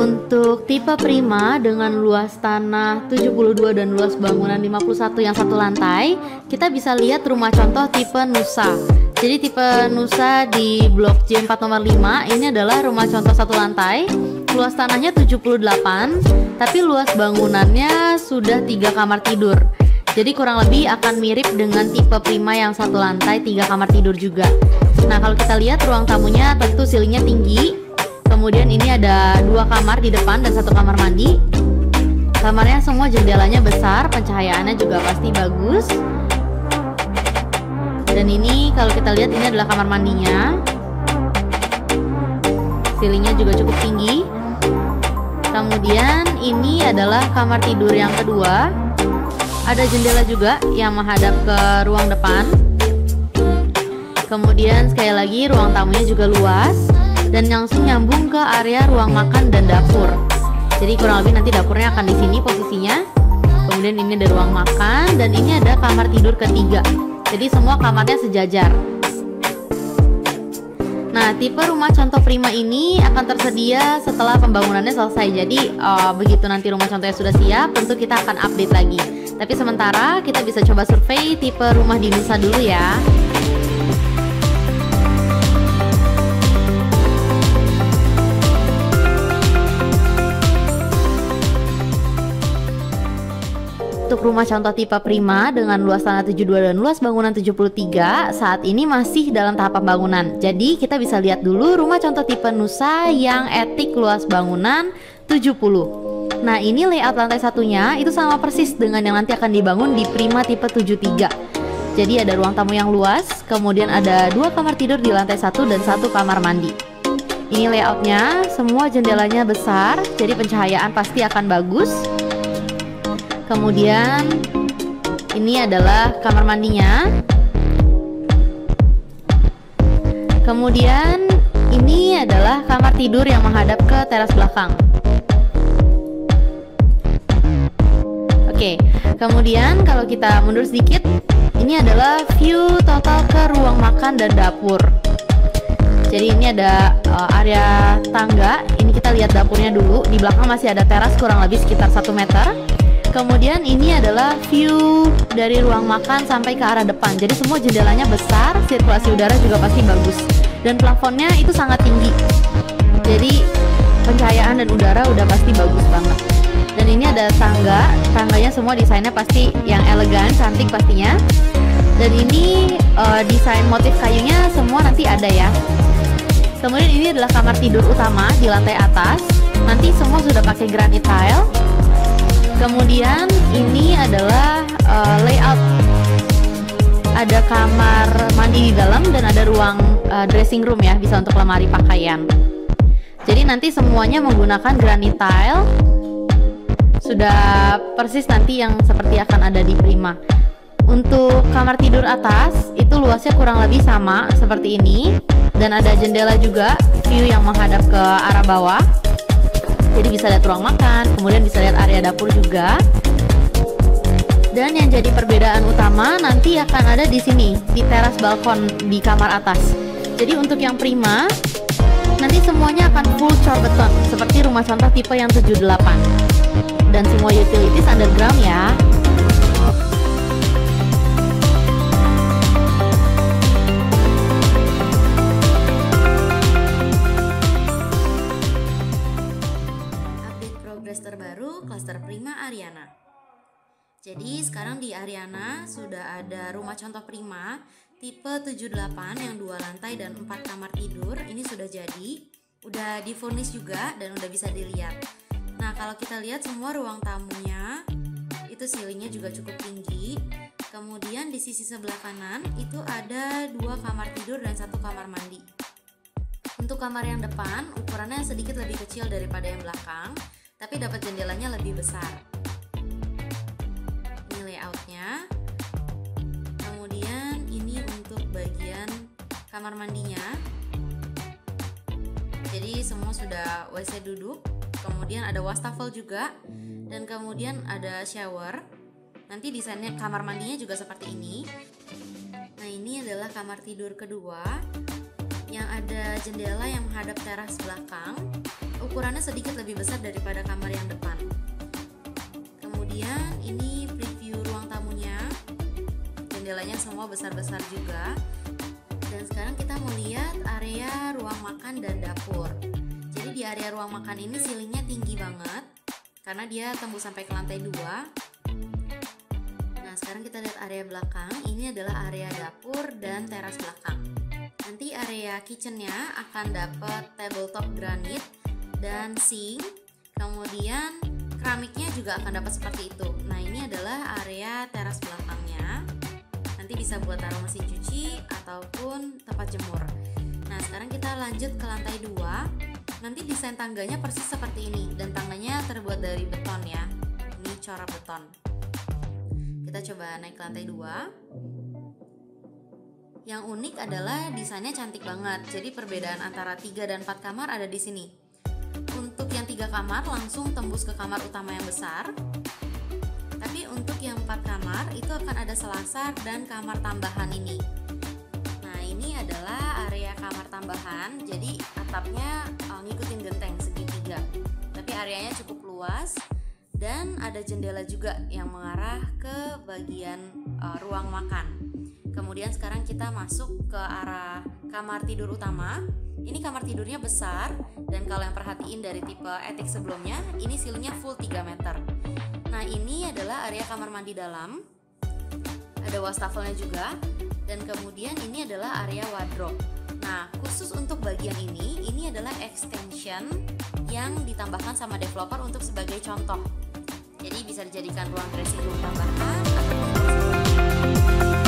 Untuk tipe Prima dengan luas tanah 72 dan luas bangunan 51 yang satu lantai, kita bisa lihat rumah contoh tipe Nusa. Jadi tipe Nusa di blok J4 nomor 5 ini adalah rumah contoh satu lantai. Luas tanahnya 78, tapi luas bangunannya sudah 3 kamar tidur. Jadi kurang lebih akan mirip dengan tipe Prima yang satu lantai 3 kamar tidur juga. Nah, kalau kita lihat ruang tamunya tentu ceilingnya tinggi. Kemudian ini ada 2 kamar di depan dan 1 kamar mandi. Kamarnya semua jendelanya besar, pencahayaannya juga pasti bagus. Dan ini kalau kita lihat ini adalah kamar mandinya. Ceilingnya juga cukup tinggi. Kemudian ini adalah kamar tidur yang kedua. Ada jendela juga yang menghadap ke ruang depan. Kemudian sekali lagi ruang tamunya juga luas dan langsung nyambung ke area ruang makan dan dapur. Jadi kurang lebih nanti dapurnya akan di sini posisinya. Kemudian ini ada ruang makan dan ini ada kamar tidur ketiga. Jadi semua kamarnya sejajar. Nah, tipe rumah contoh Prima ini akan tersedia setelah pembangunannya selesai. Jadi begitu nanti rumah contohnya sudah siap, tentu kita akan update lagi. Tapi sementara kita bisa coba survei tipe rumah di Nusa dulu ya. Untuk rumah contoh tipe Prima dengan luas tanah 72 dan luas bangunan 73 saat ini masih dalam tahap pembangunan. Jadi kita bisa lihat dulu rumah contoh tipe Nusa yang etik luas bangunan 70. Nah, ini layout lantai satunya itu sama persis dengan yang nanti akan dibangun di Prima tipe 73. Jadi ada ruang tamu yang luas, kemudian ada 2 kamar tidur di lantai 1 dan 1 kamar mandi. Ini layoutnya, semua jendelanya besar, jadi pencahayaan pasti akan bagus. Kemudian ini adalah kamar mandinya. Kemudian ini adalah kamar tidur yang menghadap ke teras belakang. Oke, kemudian kalau kita mundur sedikit, ini adalah view total ke ruang makan dan dapur. Jadi ini ada area tangga. Ini kita lihat dapurnya dulu. Di belakang masih ada teras kurang lebih sekitar 1 meter. Kemudian ini adalah view dari ruang makan sampai ke arah depan. Jadi semua jendelanya besar, sirkulasi udara juga pasti bagus. Dan plafonnya itu sangat tinggi. Jadi pencahayaan dan udara udah pasti bagus banget. Dan ini ada tangga, tangganya semua desainnya pasti yang elegan, cantik pastinya. Dan ini desain motif kayunya semua nanti ada ya. Kemudian ini adalah kamar tidur utama di lantai atas. Nanti semua sudah pakai granite tile. Kemudian ini adalah layout. Ada kamar mandi di dalam dan ada ruang dressing room ya, bisa untuk lemari pakaian. Jadi nanti semuanya menggunakan granite tile. Sudah persis nanti yang seperti akan ada di Prima. Untuk kamar tidur atas itu luasnya kurang lebih sama seperti ini. Dan ada jendela juga, view yang menghadap ke arah bawah. Jadi bisa lihat ruang makan, kemudian bisa lihat area dapur juga. Dan yang jadi perbedaan utama nanti akan ada di sini, di teras balkon di kamar atas. Jadi untuk yang Prima, nanti semuanya akan full core beton, seperti rumah contoh tipe yang 78. Dan semua utilities underground ya. Terbaru klaster Prima Ariana. Jadi sekarang di Ariana sudah ada rumah contoh Prima tipe 78 yang 2 lantai dan 4 kamar tidur. Ini sudah jadi, udah difurnish juga dan udah bisa dilihat. Nah, kalau kita lihat semua ruang tamunya itu ceilingnya juga cukup tinggi. Kemudian di sisi sebelah kanan itu ada 2 kamar tidur dan 1 kamar mandi. Untuk kamar yang depan ukurannya sedikit lebih kecil daripada yang belakang, tapi dapat jendelanya lebih besar. Ini layoutnya. Kemudian ini untuk bagian kamar mandinya. Jadi semua sudah WC duduk. Kemudian ada wastafel juga. Dan kemudian ada shower. Nanti desainnya kamar mandinya juga seperti ini. Nah, ini adalah kamar tidur kedua yang ada jendela yang menghadap teras belakang. ukurannya sedikit lebih besar daripada kamar yang depan. Kemudian ini preview ruang tamunya, jendelanya semua besar-besar juga. Dan sekarang kita mau lihat area ruang makan dan dapur. Jadi di area ruang makan ini ceilingnya tinggi banget karena dia tembus sampai ke lantai 2. Nah, sekarang kita lihat area belakang. Ini adalah area dapur dan teras belakang. Nanti area kitchennya akan dapat tabletop granit dan sink. Kemudian keramiknya juga akan dapat seperti itu. Nah, ini adalah area teras belakangnya. Nanti bisa buat taruh mesin cuci ataupun tempat jemur. Nah, sekarang kita lanjut ke lantai 2. Nanti desain tangganya persis seperti ini, dan tangganya terbuat dari beton ya. Ini corak beton. Kita coba naik ke lantai 2. Yang unik adalah desainnya cantik banget. Jadi perbedaan antara 3 dan 4 kamar ada di sini. Untuk yang 3 kamar langsung tembus ke kamar utama yang besar. Tapi untuk yang 4 kamar itu akan ada selasar dan kamar tambahan ini. Nah, ini adalah area kamar tambahan. Jadi atapnya ngikutin genteng segitiga. Tapi areanya cukup luas dan ada jendela juga yang mengarah ke bagian ruang makan. Kemudian sekarang kita masuk ke arah kamar tidur utama. Ini kamar tidurnya besar, dan kalau yang perhatiin dari tipe attic sebelumnya, ini ceilingnya full 3 meter. Nah, ini adalah area kamar mandi dalam. Ada wastafelnya juga, dan kemudian ini adalah area wardrobe. Nah, khusus untuk bagian ini adalah extension yang ditambahkan sama developer untuk sebagai contoh. Jadi bisa dijadikan ruang dressing room tambahan ataupun